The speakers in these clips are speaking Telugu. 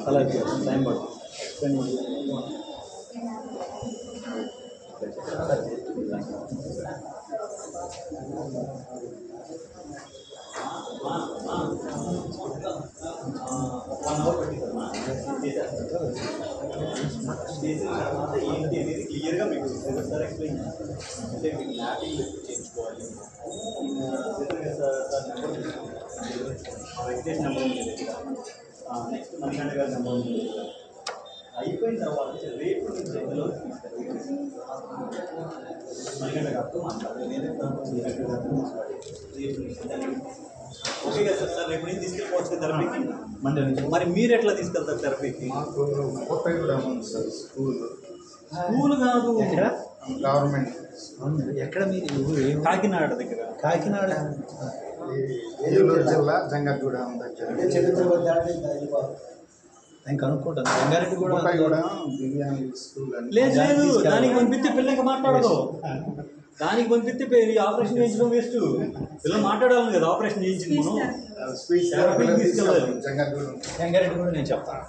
అలాగే టైం పడుతుంది. ఏంటి అనేది క్లియర్గా మీకు సార్ ఎక్స్ప్లెయిన్ అంటే మీకు మ్యాపింగ్ చేయించుకోవాలి. వెంకటేష్ నెంబర్ ఉంది నెక్స్ట్ మణికంఠ గారి నెంబర్ ఉంది. అయిపోయిన తర్వాత రేపు నుంచి ఎందులో మణికంఠ గారితో మాట్లాడాలి. రేపు ఓకే కదా సార్? సార్ రేపు నుంచి తీసుకెళ్ళిపోవచ్చు థెరపీకి. మండే నుంచి. మరి మీరు ఎట్లా తీసుకెళ్తారు థెరపీకి? మాకు ముప్పై కూడా ఉంది సార్ స్కూల్ కాదు ఎక్కడ? గవర్నమెంట్ ఎక్కడ మీరు? కాకినాడ దగ్గర. కాకినాడ ఏలూరు జిల్లా జంగారెడ్డిగూడెం దగ్గర నేను కనుక్కుంటాను. రంగారెడ్డి కూడా ముప్పై కూడా దివ్యాంగ్ స్కూల్ అని లేదు లేదు, దానికి పంపిస్తే పిల్లకి మాట్లాడదు. దానికి పంపిస్తే ఆపరేషన్ చేయించడం వేస్ట్. పిల్లలు మాట్లాడాలి కదా ఆపరేషన్ చేయించింది మనం. స్పీచ్ తీసుకెళ్ళాలి. జంగారెడ్డిగూడెం రంగారెడ్డి కూడా నేను చెప్తాను.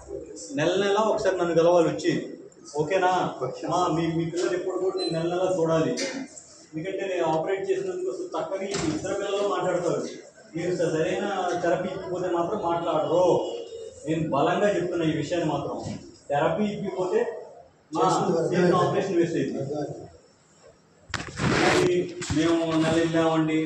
నెల ఒకసారి నన్ను కలవాలి వచ్చి. ఓకేనా? మీ పిల్లలు ఎప్పుడు కూడా నేను నెల చూడాలి. ఎందుకంటే నేను ఆపరేట్ చేసినందుకు చక్కగా ఈ ఇద్దరు పిల్లలు మాట్లాడతారు. మీరు సరైన థెరపీ ఇచ్చిపోతే మాత్రం మాట్లాడరు. నేను బలంగా చెప్తున్నా ఈ విషయాన్ని మాత్రం. థెరపీ ఇప్పిపోతే ఆపరేషన్ వేస్ట్ అయింది. మేము నెల వెళ్ళామండి.